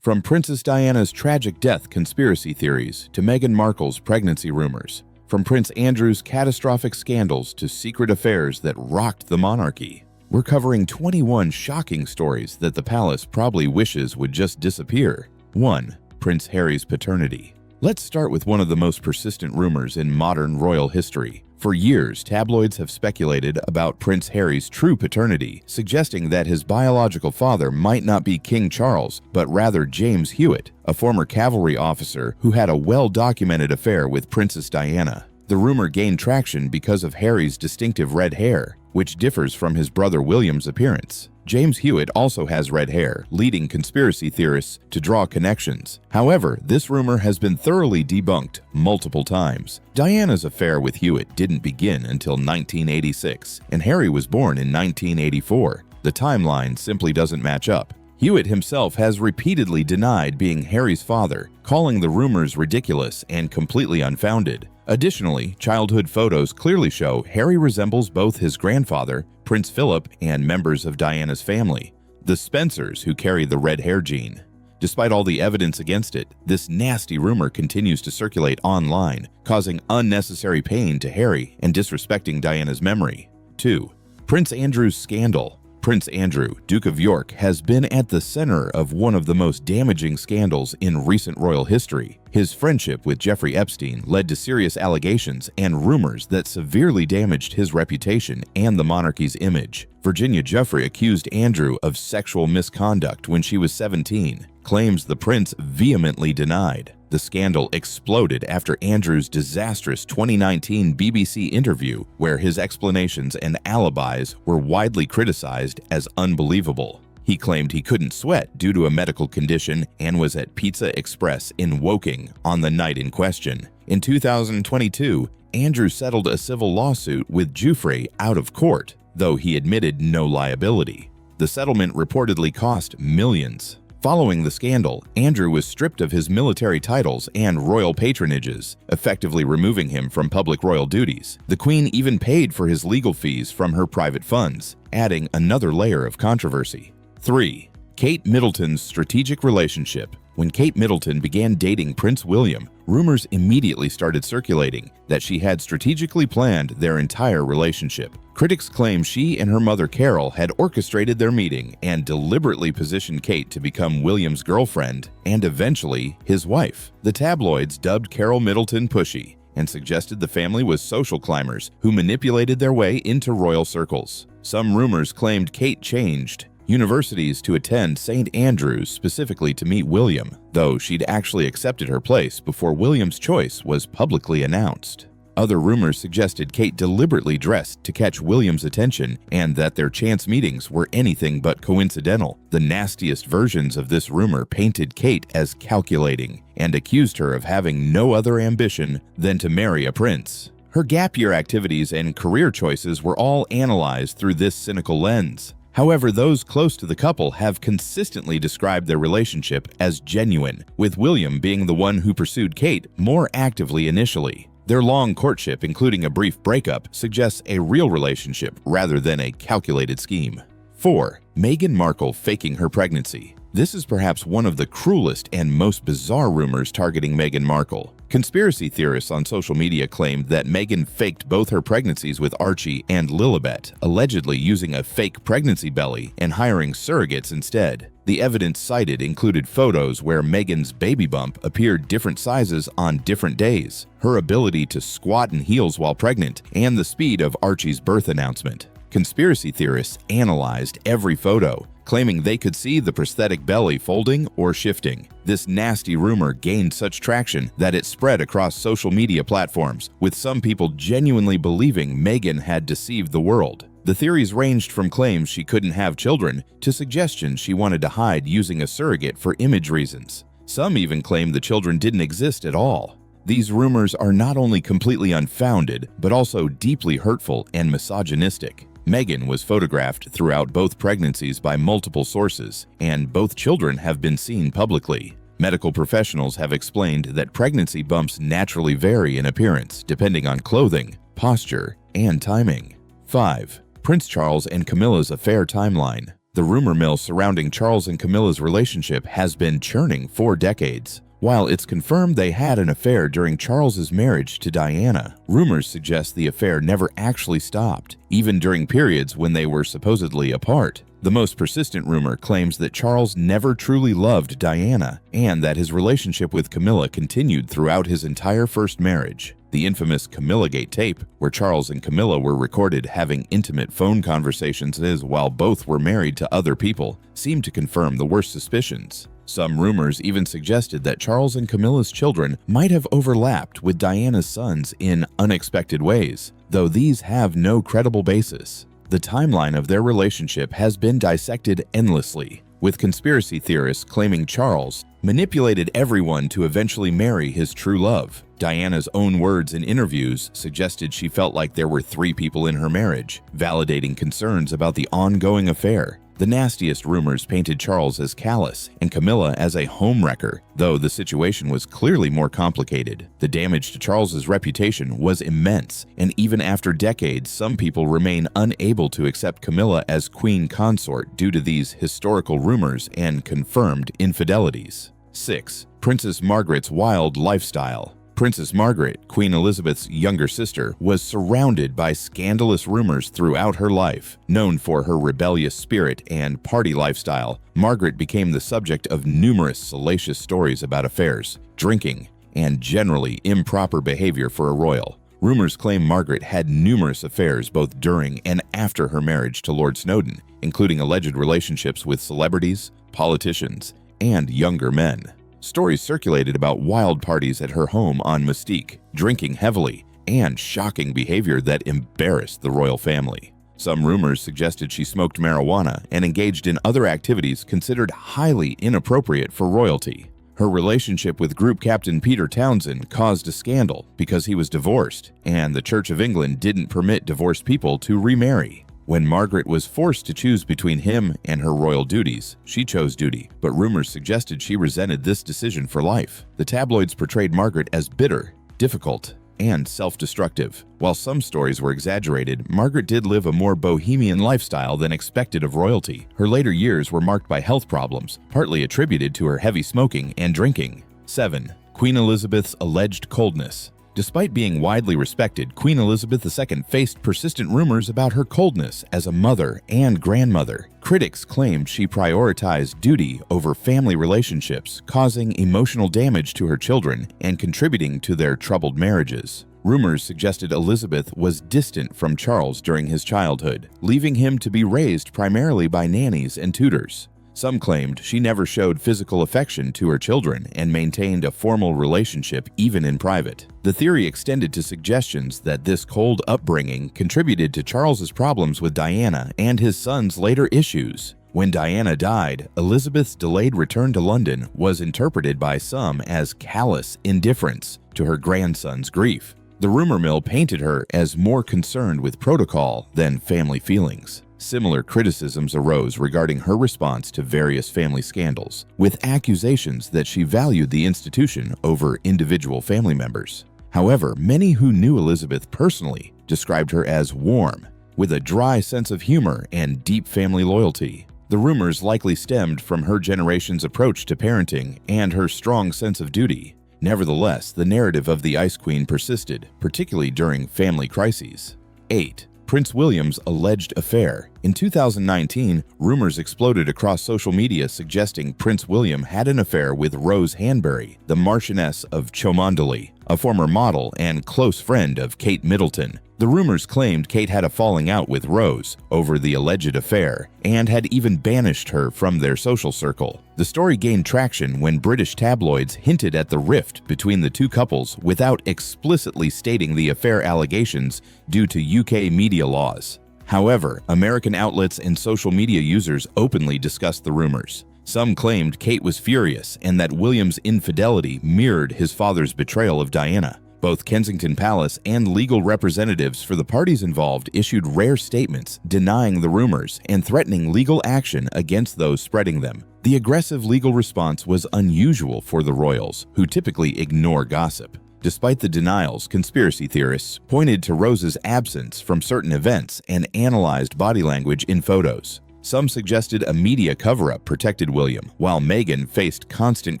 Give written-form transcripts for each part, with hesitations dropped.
From Princess Diana's tragic death conspiracy theories to Meghan Markle's pregnancy rumors, from Prince Andrew's catastrophic scandals to secret affairs that rocked the monarchy, we're covering 21 shocking stories that the palace probably wishes would just disappear. 1. Prince Harry's paternity. Let's start with one of the most persistent rumors in modern royal history. For years, tabloids have speculated about Prince Harry's true paternity, suggesting that his biological father might not be King Charles, but rather James Hewitt, a former cavalry officer who had a well-documented affair with Princess Diana. The rumor gained traction because of Harry's distinctive red hair, which differs from his brother William's appearance. James Hewitt also has red hair, leading conspiracy theorists to draw connections. However, this rumor has been thoroughly debunked multiple times. Diana's affair with Hewitt didn't begin until 1986, and Harry was born in 1984. The timeline simply doesn't match up. Hewitt himself has repeatedly denied being Harry's father, calling the rumors ridiculous and completely unfounded. Additionally, childhood photos clearly show Harry resembles both his grandfather, Prince Philip, and members of Diana's family, the Spencers, who carry the red hair gene. Despite all the evidence against it, this nasty rumor continues to circulate online, causing unnecessary pain to Harry and disrespecting Diana's memory. 2. Prince Andrew's scandal. Prince Andrew, Duke of York, has been at the center of one of the most damaging scandals in recent royal history. His friendship with Jeffrey Epstein led to serious allegations and rumors that severely damaged his reputation and the monarchy's image. Virginia Giuffre accused Andrew of sexual misconduct when she was 17, claims the prince vehemently denied. The scandal exploded after Andrew's disastrous 2019 BBC interview, where his explanations and alibis were widely criticized as unbelievable. He claimed he couldn't sweat due to a medical condition and was at Pizza Express in Woking on the night in question. In 2022, Andrew settled a civil lawsuit with Giuffre out of court, though he admitted no liability. The settlement reportedly cost millions. Following the scandal, Andrew was stripped of his military titles and royal patronages, effectively removing him from public royal duties. The Queen even paid for his legal fees from her private funds, adding another layer of controversy. 3. Kate Middleton's strategic relationship. When Kate Middleton began dating Prince William, rumors immediately started circulating that she had strategically planned their entire relationship. Critics claim she and her mother Carol had orchestrated their meeting and deliberately positioned Kate to become William's girlfriend and eventually his wife. The tabloids dubbed Carol Middleton pushy and suggested the family was social climbers who manipulated their way into royal circles. Some rumors claimed Kate changed universities to attend St. Andrews specifically to meet William, though she'd actually accepted her place before William's choice was publicly announced. Other rumors suggested Kate deliberately dressed to catch William's attention and that their chance meetings were anything but coincidental. The nastiest versions of this rumor painted Kate as calculating and accused her of having no other ambition than to marry a prince. Her gap year activities and career choices were all analyzed through this cynical lens. However, those close to the couple have consistently described their relationship as genuine, with William being the one who pursued Kate more actively initially. Their long courtship, including a brief breakup, suggests a real relationship rather than a calculated scheme. 4. Meghan Markle faking her pregnancy. This is perhaps one of the cruelest and most bizarre rumors targeting Meghan Markle. Conspiracy theorists on social media claimed that Meghan faked both her pregnancies with Archie and Lilibet, allegedly using a fake pregnancy belly and hiring surrogates instead. The evidence cited included photos where Meghan's baby bump appeared different sizes on different days, her ability to squat in heels while pregnant, and the speed of Archie's birth announcement. Conspiracy theorists analyzed every photo, claiming they could see the prosthetic belly folding or shifting. This nasty rumor gained such traction that it spread across social media platforms, with some people genuinely believing Meghan had deceived the world. The theories ranged from claims she couldn't have children to suggestions she wanted to hide using a surrogate for image reasons. Some even claimed the children didn't exist at all. These rumors are not only completely unfounded, but also deeply hurtful and misogynistic. Meghan was photographed throughout both pregnancies by multiple sources, and both children have been seen publicly. Medical professionals have explained that pregnancy bumps naturally vary in appearance depending on clothing, posture, and timing. 5. Prince Charles and Camilla's affair timeline. The rumor mill surrounding Charles and Camilla's relationship has been churning for decades. While it's confirmed they had an affair during Charles's marriage to Diana, rumors suggest the affair never actually stopped, even during periods when they were supposedly apart. The most persistent rumor claims that Charles never truly loved Diana and that his relationship with Camilla continued throughout his entire first marriage. The infamous Camillagate tape, where Charles and Camilla were recorded having intimate phone conversations while both were married to other people, seemed to confirm the worst suspicions. Some rumors even suggested that Charles and Camilla's children might have overlapped with Diana's sons in unexpected ways, though these have no credible basis. The timeline of their relationship has been dissected endlessly, with conspiracy theorists claiming Charles manipulated everyone to eventually marry his true love. Diana's own words in interviews suggested she felt like there were 3 people in her marriage, validating concerns about the ongoing affair. The nastiest rumors painted Charles as callous and Camilla as a homewrecker, though the situation was clearly more complicated. The damage to Charles's reputation was immense, and even after decades, some people remain unable to accept Camilla as queen consort due to these historical rumors and confirmed infidelities. 6. Princess Margaret's wild lifestyle. Princess Margaret, Queen Elizabeth's younger sister, was surrounded by scandalous rumors throughout her life. Known for her rebellious spirit and party lifestyle, Margaret became the subject of numerous salacious stories about affairs, drinking, and generally improper behavior for a royal. Rumors claim Margaret had numerous affairs both during and after her marriage to Lord Snowdon, including alleged relationships with celebrities, politicians, and younger men. Stories circulated about wild parties at her home on Mystique, drinking heavily, and shocking behavior that embarrassed the royal family. Some rumors suggested she smoked marijuana and engaged in other activities considered highly inappropriate for royalty. Her relationship with Group Captain Peter Townsend caused a scandal because he was divorced, and the Church of England didn't permit divorced people to remarry. When Margaret was forced to choose between him and her royal duties, she chose duty, but rumors suggested she resented this decision for life. The tabloids portrayed Margaret as bitter, difficult, and self-destructive. While some stories were exaggerated, Margaret did live a more bohemian lifestyle than expected of royalty. Her later years were marked by health problems, partly attributed to her heavy smoking and drinking. 7. Queen Elizabeth's alleged coldness. Despite being widely respected, Queen Elizabeth II faced persistent rumors about her coldness as a mother and grandmother. Critics claimed she prioritized duty over family relationships, causing emotional damage to her children and contributing to their troubled marriages. Rumors suggested Elizabeth was distant from Charles during his childhood, leaving him to be raised primarily by nannies and tutors. Some claimed she never showed physical affection to her children and maintained a formal relationship even in private. The theory extended to suggestions that this cold upbringing contributed to Charles's problems with Diana and his son's later issues. When Diana died, Elizabeth's delayed return to London was interpreted by some as callous indifference to her grandson's grief. The rumor mill painted her as more concerned with protocol than family feelings. Similar criticisms arose regarding her response to various family scandals, with accusations that she valued the institution over individual family members. However, many who knew Elizabeth personally described her as warm, with a dry sense of humor and deep family loyalty. The rumors likely stemmed from her generation's approach to parenting and her strong sense of duty. Nevertheless, the narrative of the Ice Queen persisted, particularly during family crises. 8. Prince William's alleged affair. In 2019, rumors exploded across social media suggesting Prince William had an affair with Rose Hanbury, the Marchioness of Cholmondeley, a former model and close friend of Kate Middleton. The rumors claimed Kate had a falling out with Rose over the alleged affair and had even banished her from their social circle. The story gained traction when British tabloids hinted at the rift between the two couples without explicitly stating the affair allegations due to UK media laws. However, American outlets and social media users openly discussed the rumors. Some claimed Kate was furious and that William's infidelity mirrored his father's betrayal of Diana. Both Kensington Palace and legal representatives for the parties involved issued rare statements denying the rumors and threatening legal action against those spreading them. The aggressive legal response was unusual for the royals, who typically ignore gossip. Despite the denials, conspiracy theorists pointed to Rose's absence from certain events and analyzed body language in photos. Some suggested a media cover-up protected William, while Meghan faced constant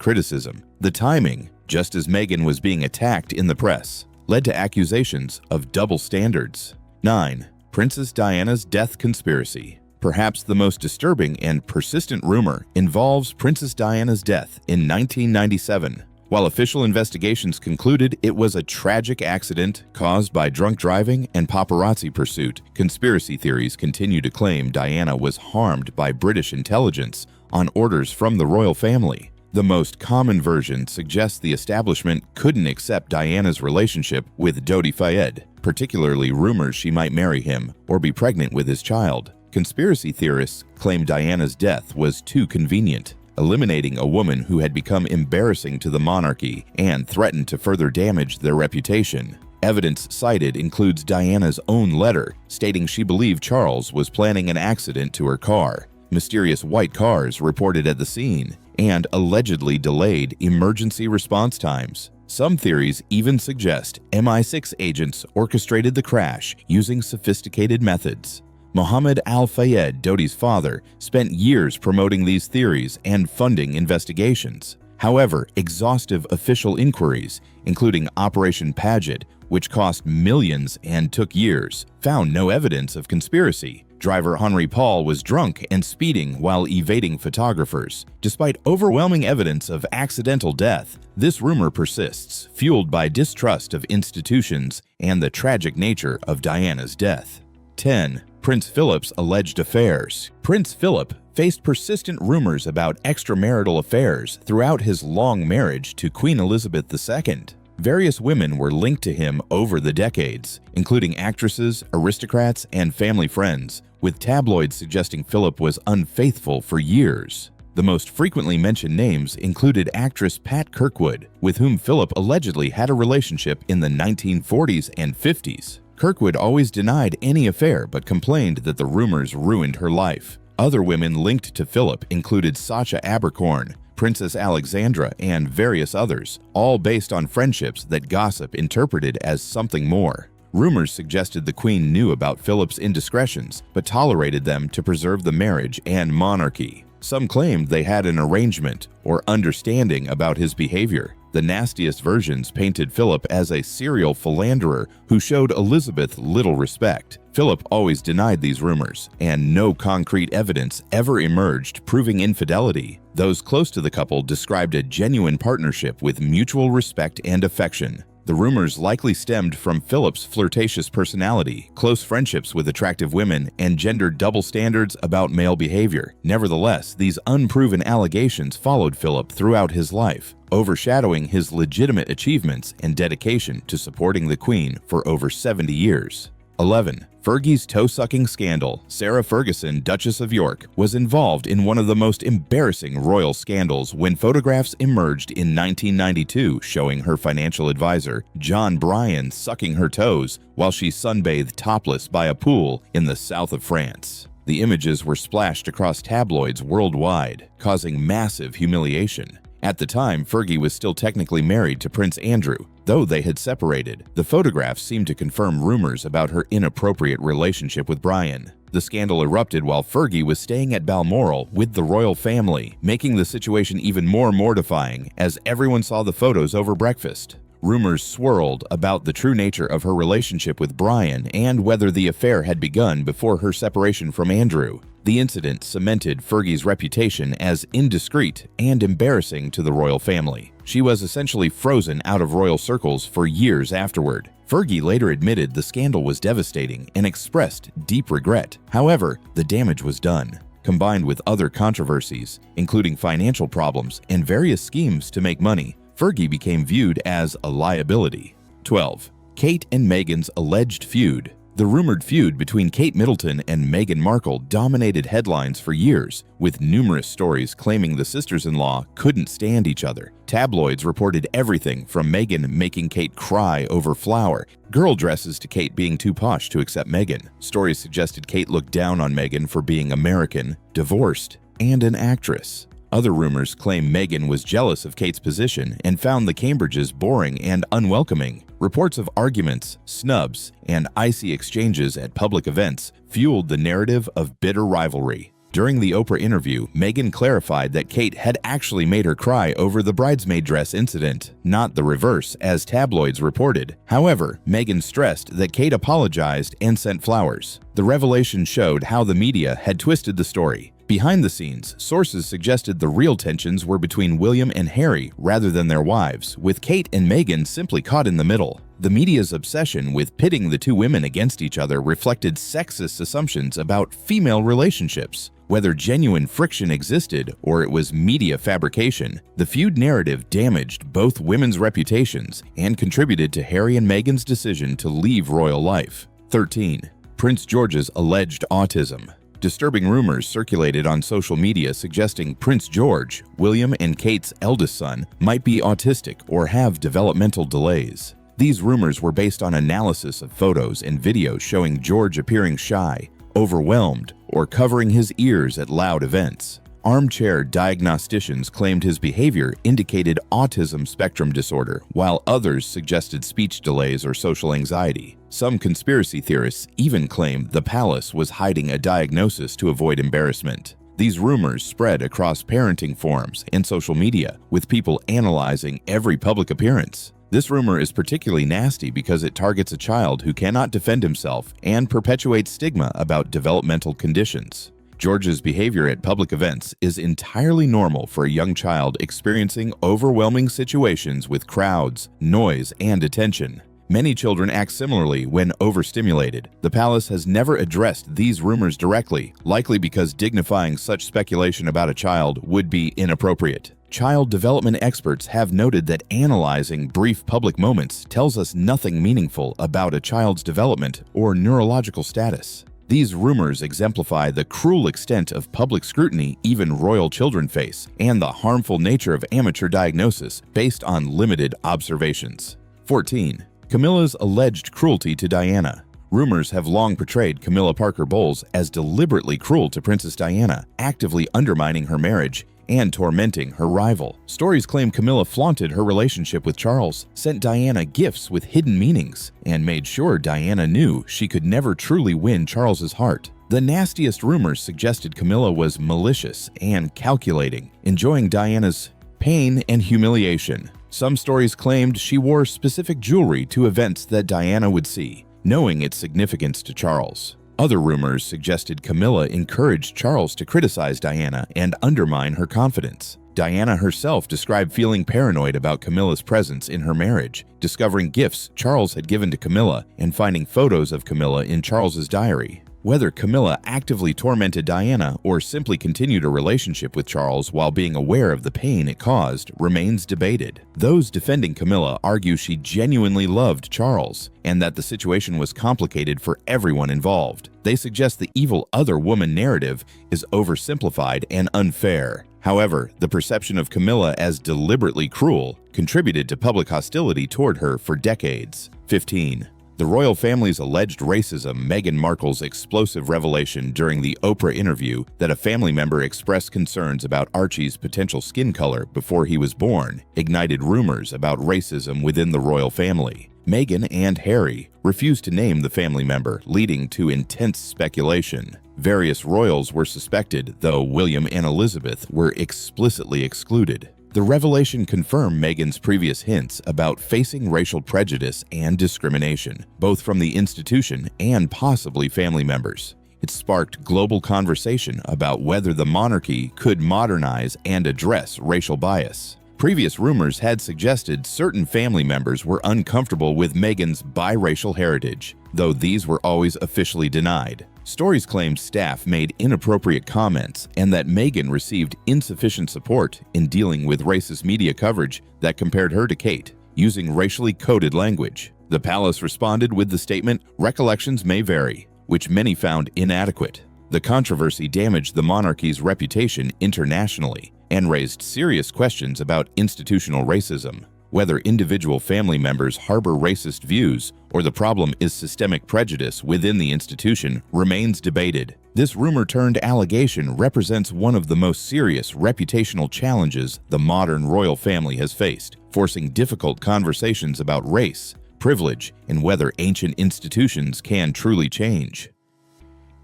criticism. The timing, just as Meghan was being attacked in the press, led to accusations of double standards. 9. Princess Diana's death conspiracy. Perhaps the most disturbing and persistent rumor involves Princess Diana's death in 1997. While official investigations concluded it was a tragic accident caused by drunk driving and paparazzi pursuit, conspiracy theories continue to claim Diana was harmed by British intelligence on orders from the royal family. The most common version suggests the establishment couldn't accept Diana's relationship with Dodi Fayed, particularly rumors she might marry him or be pregnant with his child. Conspiracy theorists claim Diana's death was too convenient, eliminating a woman who had become embarrassing to the monarchy and threatened to further damage their reputation. Evidence cited includes Diana's own letter stating she believed Charles was planning an accident to her car, mysterious white cars reported at the scene, and allegedly delayed emergency response times. Some theories even suggest MI6 agents orchestrated the crash using sophisticated methods. Mohammed Al-Fayed, Dodi's father, spent years promoting these theories and funding investigations. However, exhaustive official inquiries, including Operation Paget, which cost millions and took years, found no evidence of conspiracy. Driver Henry Paul was drunk and speeding while evading photographers. Despite overwhelming evidence of accidental death, this rumor persists, fueled by distrust of institutions and the tragic nature of Diana's death. 10. Prince Philip's alleged affairs. Prince Philip faced persistent rumors about extramarital affairs throughout his long marriage to Queen Elizabeth II. Various women were linked to him over the decades, including actresses, aristocrats, and family friends, with tabloids suggesting Philip was unfaithful for years. The most frequently mentioned names included actress Pat Kirkwood, with whom Philip allegedly had a relationship in the 1940s and 50s. Kirkwood always denied any affair but complained that the rumors ruined her life. Other women linked to Philip included Sacha Abercorn, Princess Alexandra, and various others, all based on friendships that gossip interpreted as something more. Rumors suggested the Queen knew about Philip's indiscretions but tolerated them to preserve the marriage and monarchy. Some claimed they had an arrangement or understanding about his behavior. The nastiest versions painted Philip as a serial philanderer who showed Elizabeth little respect. Philip always denied these rumors, and no concrete evidence ever emerged proving infidelity. Those close to the couple described a genuine partnership with mutual respect and affection. The rumors likely stemmed from Philip's flirtatious personality, close friendships with attractive women, and gendered double standards about male behavior. Nevertheless, these unproven allegations followed Philip throughout his life, overshadowing his legitimate achievements and dedication to supporting the Queen for over 70 years. 11. Fergie's toe-sucking scandal. Sarah Ferguson, Duchess of York, was involved in one of the most embarrassing royal scandals when photographs emerged in 1992 showing her financial advisor, John Bryan, sucking her toes while she sunbathed topless by a pool in the south of France. The images were splashed across tabloids worldwide, causing massive humiliation. At the time, Fergie was still technically married to Prince Andrew. Though they had separated, the photographs seemed to confirm rumors about her inappropriate relationship with Bryan. The scandal erupted while Fergie was staying at Balmoral with the royal family, making the situation even more mortifying as everyone saw the photos over breakfast. Rumors swirled about the true nature of her relationship with Bryan and whether the affair had begun before her separation from Andrew. The incident cemented Fergie's reputation as indiscreet and embarrassing to the royal family. She was essentially frozen out of royal circles for years afterward. Fergie later admitted the scandal was devastating and expressed deep regret. However, the damage was done. Combined with other controversies, including financial problems and various schemes to make money, Fergie became viewed as a liability. 12. Kate and Meghan's alleged feud. The rumored feud between Kate Middleton and Meghan Markle dominated headlines for years, with numerous stories claiming the sisters-in-law couldn't stand each other. Tabloids reported everything from Meghan making Kate cry over flour, girl dresses to Kate being too posh to accept Meghan. Stories suggested Kate looked down on Meghan for being American, divorced, and an actress. Other rumors claim Meghan was jealous of Kate's position and found the Cambridges boring and unwelcoming. Reports of arguments, snubs, and icy exchanges at public events fueled the narrative of bitter rivalry. During the Oprah interview, Meghan clarified that Kate had actually made her cry over the bridesmaid dress incident, not the reverse, as tabloids reported. However, Meghan stressed that Kate apologized and sent flowers. The revelation showed how the media had twisted the story. Behind the scenes, sources suggested the real tensions were between William and Harry rather than their wives, with Kate and Meghan simply caught in the middle. The media's obsession with pitting the two women against each other reflected sexist assumptions about female relationships. Whether genuine friction existed or it was media fabrication, the feud narrative damaged both women's reputations and contributed to Harry and Meghan's decision to leave royal life. 13. Prince George's alleged autism. Disturbing rumors circulated on social media suggesting Prince George, William and Kate's eldest son, might be autistic or have developmental delays. These rumors were based on analysis of photos and videos showing George appearing shy, overwhelmed, or covering his ears at loud events. Armchair diagnosticians claimed his behavior indicated autism spectrum disorder, while others suggested speech delays or social anxiety. Some conspiracy theorists even claimed the palace was hiding a diagnosis to avoid embarrassment. These rumors spread across parenting forums and social media, with people analyzing every public appearance. This rumor is particularly nasty because it targets a child who cannot defend himself and perpetuates stigma about developmental conditions. George's behavior at public events is entirely normal for a young child experiencing overwhelming situations with crowds, noise, and attention. Many children act similarly when overstimulated. The palace has never addressed these rumors directly, likely because dignifying such speculation about a child would be inappropriate. Child development experts have noted that analyzing brief public moments tells us nothing meaningful about a child's development or neurological status. These rumors exemplify the cruel extent of public scrutiny even royal children face, and the harmful nature of amateur diagnosis based on limited observations. 14. Camilla's alleged cruelty to Diana. Rumors have long portrayed Camilla Parker Bowles as deliberately cruel to Princess Diana, actively undermining her marriage and tormenting her rival. Stories claim Camilla flaunted her relationship with Charles, sent Diana gifts with hidden meanings, and made sure Diana knew she could never truly win Charles's heart. The nastiest rumors suggested Camilla was malicious and calculating, enjoying Diana's pain and humiliation. Some stories claimed she wore specific jewelry to events that Diana would see, knowing its significance to Charles. Other rumors suggested Camilla encouraged Charles to criticize Diana and undermine her confidence. Diana herself described feeling paranoid about Camilla's presence in her marriage, discovering gifts Charles had given to Camilla and finding photos of Camilla in Charles's diary. Whether Camilla actively tormented Diana or simply continued a relationship with Charles while being aware of the pain it caused remains debated. Those defending Camilla argue she genuinely loved Charles and that the situation was complicated for everyone involved. They suggest the evil other woman narrative is oversimplified and unfair. However, the perception of Camilla as deliberately cruel contributed to public hostility toward her for decades. 15. The royal family's alleged racism. Meghan Markle's explosive revelation during the Oprah interview that a family member expressed concerns about Archie's potential skin color before he was born ignited rumors about racism within the royal family. Meghan and Harry refused to name the family member, leading to intense speculation. Various royals were suspected, though William and Elizabeth were explicitly excluded. The revelation confirmed Meghan's previous hints about facing racial prejudice and discrimination, both from the institution and possibly family members. It sparked global conversation about whether the monarchy could modernize and address racial bias. Previous rumors had suggested certain family members were uncomfortable with Meghan's biracial heritage, though these were always officially denied. Stories claimed staff made inappropriate comments and that Meghan received insufficient support in dealing with racist media coverage that compared her to Kate, using racially coded language. The palace responded with the statement, "Recollections may vary," which many found inadequate. The controversy damaged the monarchy's reputation internationally and raised serious questions about institutional racism. Whether individual family members harbor racist views or the problem is systemic prejudice within the institution remains debated. This rumor-turned allegation represents one of the most serious reputational challenges the modern royal family has faced, forcing difficult conversations about race, privilege, and whether ancient institutions can truly change.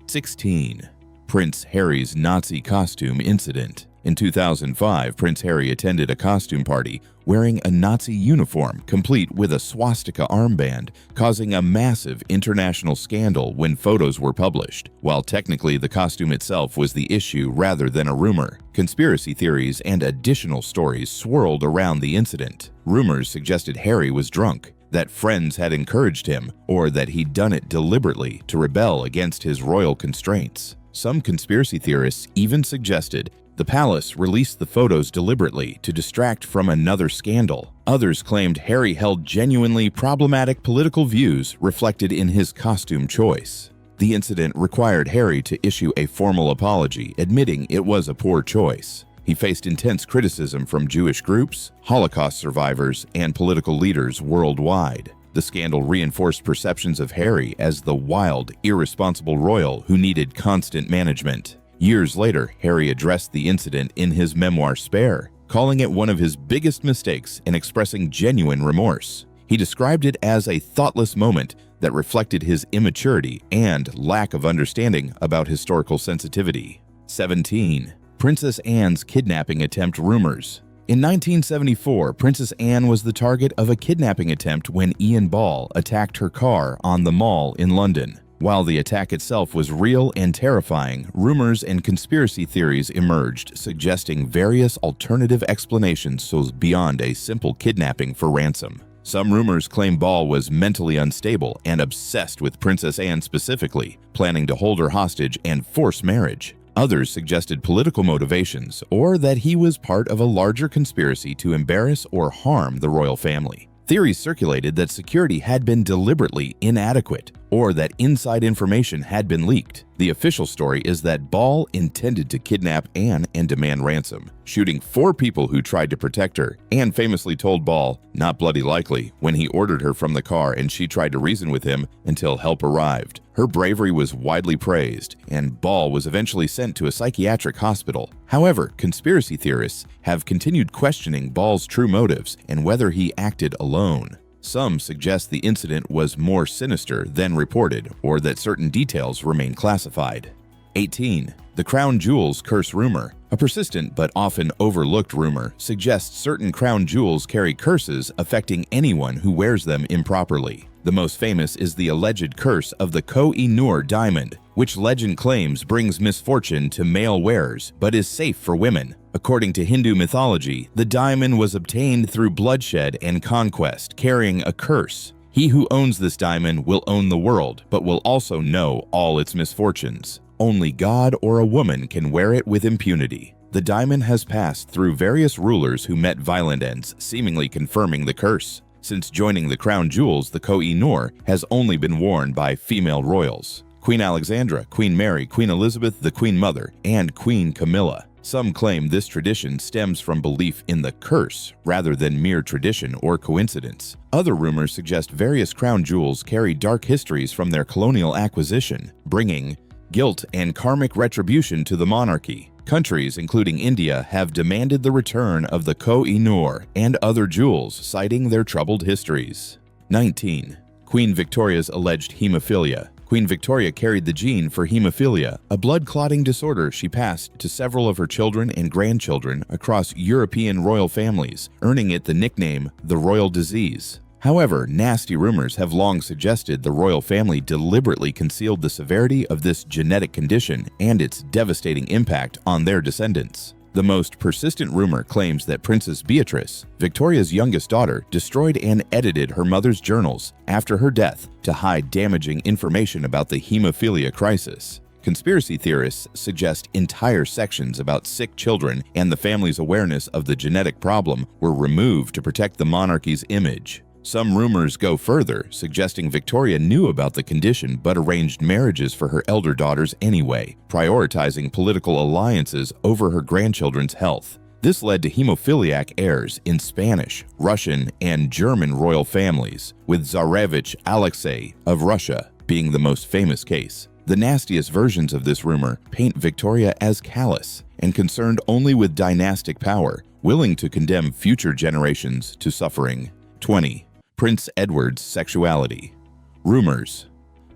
16. Prince Harry's Nazi costume incident. In 2005, Prince Harry attended a costume party wearing a Nazi uniform complete with a swastika armband, causing a massive international scandal when photos were published. While technically the costume itself was the issue rather than a rumor, conspiracy theories and additional stories swirled around the incident. Rumors suggested Harry was drunk, that friends had encouraged him, or that he'd done it deliberately to rebel against his royal constraints. Some conspiracy theorists even suggested the palace released the photos deliberately to distract from another scandal. Others claimed Harry held genuinely problematic political views reflected in his costume choice. The incident required Harry to issue a formal apology, admitting it was a poor choice. He faced intense criticism from Jewish groups, Holocaust survivors, and political leaders worldwide. The scandal reinforced perceptions of Harry as the wild, irresponsible royal who needed constant management. Years later, Harry addressed the incident in his memoir Spare, calling it one of his biggest mistakes and expressing genuine remorse. He described it as a thoughtless moment that reflected his immaturity and lack of understanding about historical sensitivity. 17. Princess Anne's kidnapping attempt rumors. In 1974, Princess Anne was the target of a kidnapping attempt when Ian Ball attacked her car on the Mall in London. While the attack itself was real and terrifying, rumors and conspiracy theories emerged, suggesting various alternative explanations so beyond a simple kidnapping for ransom. Some rumors claim Ball was mentally unstable and obsessed with Princess Anne specifically, planning to hold her hostage and force marriage. Others suggested political motivations, or that he was part of a larger conspiracy to embarrass or harm the royal family. Theories circulated that security had been deliberately inadequate, or that inside information had been leaked. The official story is that Ball intended to kidnap Anne and demand ransom, shooting 4 people who tried to protect her. Anne famously told Ball, "Not bloody likely," when he ordered her from the car and she tried to reason with him until help arrived. Her bravery was widely praised, and Ball was eventually sent to a psychiatric hospital. However, conspiracy theorists have continued questioning Ball's true motives and whether he acted alone. Some suggest the incident was more sinister than reported, or that certain details remain classified. 18. The crown jewels curse rumor. A persistent but often overlooked rumor suggests certain crown jewels carry curses affecting anyone who wears them improperly. The most famous is the alleged curse of the Koh-i-Noor diamond, which legend claims brings misfortune to male wearers but is safe for women. According to Hindu mythology, the diamond was obtained through bloodshed and conquest, carrying a curse. He who owns this diamond will own the world, but will also know all its misfortunes. Only God or a woman can wear it with impunity. The diamond has passed through various rulers who met violent ends, seemingly confirming the curse. Since joining the crown jewels, the Koh-i-Noor has only been worn by female royals: Queen Alexandra, Queen Mary, Queen Elizabeth, the Queen Mother, and Queen Camilla. Some claim this tradition stems from belief in the curse rather than mere tradition or coincidence. Other rumors suggest various crown jewels carry dark histories from their colonial acquisition, bringing guilt and karmic retribution to the monarchy. Countries, including India, have demanded the return of the Koh-i-Noor and other jewels, citing their troubled histories. 19. Queen Victoria's alleged hemophilia. Queen Victoria carried the gene for hemophilia, a blood clotting disorder she passed to several of her children and grandchildren across European royal families, earning it the nickname the royal disease. However, nasty rumors have long suggested the royal family deliberately concealed the severity of this genetic condition and its devastating impact on their descendants. The most persistent rumor claims that Princess Beatrice, Victoria's youngest daughter, destroyed and edited her mother's journals after her death to hide damaging information about the hemophilia crisis. Conspiracy theorists suggest entire sections about sick children and the family's awareness of the genetic problem were removed to protect the monarchy's image. Some rumors go further, suggesting Victoria knew about the condition but arranged marriages for her elder daughters anyway, prioritizing political alliances over her grandchildren's health. This led to hemophiliac heirs in Spanish, Russian, and German royal families, with Tsarevich Alexei of Russia being the most famous case. The nastiest versions of this rumor paint Victoria as callous and concerned only with dynastic power, willing to condemn future generations to suffering. 20. Prince Edward's sexuality. Rumors.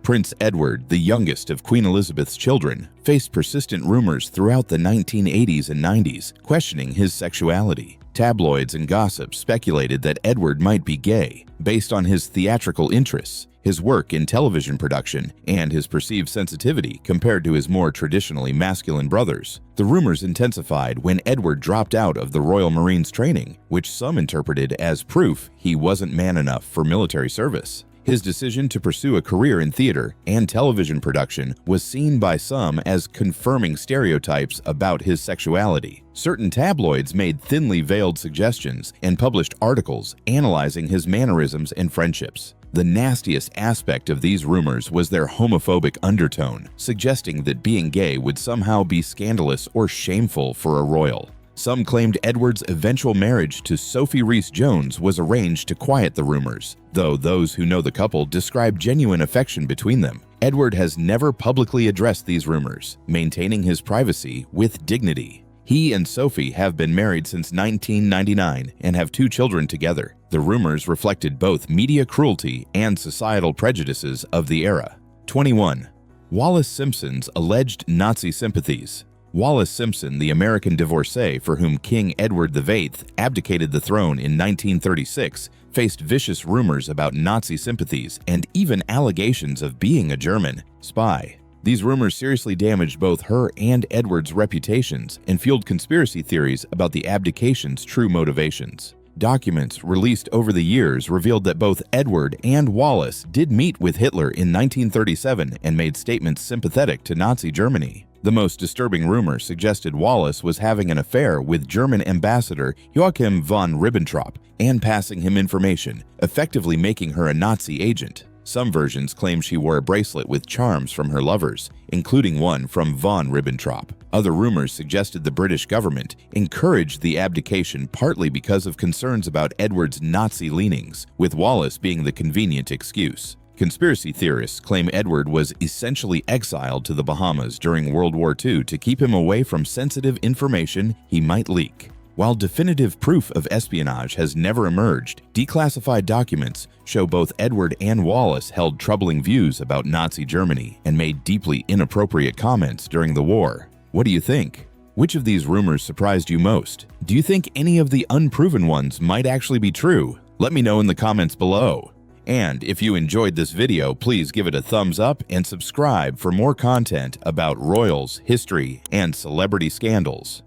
Prince Edward, the youngest of Queen Elizabeth's children, faced persistent rumors throughout the 1980s and 90s questioning his sexuality. Tabloids and gossip speculated that Edward might be gay, based on his theatrical interests, his work in television production, and his perceived sensitivity compared to his more traditionally masculine brothers. The rumors intensified when Edward dropped out of the Royal Marines training, which some interpreted as proof he wasn't man enough for military service. His decision to pursue a career in theater and television production was seen by some as confirming stereotypes about his sexuality. Certain tabloids made thinly veiled suggestions and published articles analyzing his mannerisms and friendships. The nastiest aspect of these rumors was their homophobic undertone, suggesting that being gay would somehow be scandalous or shameful for a royal. Some claimed Edward's eventual marriage to Sophie Rhys-Jones was arranged to quiet the rumors, though those who know the couple describe genuine affection between them. Edward has never publicly addressed these rumors, maintaining his privacy with dignity. He and Sophie have been married since 1999 and have 2 children together. The rumors reflected both media cruelty and societal prejudices of the era. 21. Wallis Simpson's alleged Nazi sympathies. Wallis Simpson, the American divorcee for whom King Edward VIII abdicated the throne in 1936, faced vicious rumors about Nazi sympathies and even allegations of being a German spy. These rumors seriously damaged both her and Edward's reputations and fueled conspiracy theories about the abdication's true motivations. Documents released over the years revealed that both Edward and Wallis did meet with Hitler in 1937 and made statements sympathetic to Nazi Germany. The most disturbing rumor suggested Wallis was having an affair with German ambassador Joachim von Ribbentrop and passing him information, effectively making her a Nazi agent. Some versions claim she wore a bracelet with charms from her lovers, including one from von Ribbentrop. Other rumors suggested the British government encouraged the abdication partly because of concerns about Edward's Nazi leanings, with Wallis being the convenient excuse. Conspiracy theorists claim Edward was essentially exiled to the Bahamas during World War II to keep him away from sensitive information he might leak. While definitive proof of espionage has never emerged, declassified documents show both Edward and Wallis held troubling views about Nazi Germany and made deeply inappropriate comments during the war. What do you think? Which of these rumors surprised you most? Do you think any of the unproven ones might actually be true? Let me know in the comments below. And if you enjoyed this video, please give it a thumbs up and subscribe for more content about royals, history, and celebrity scandals.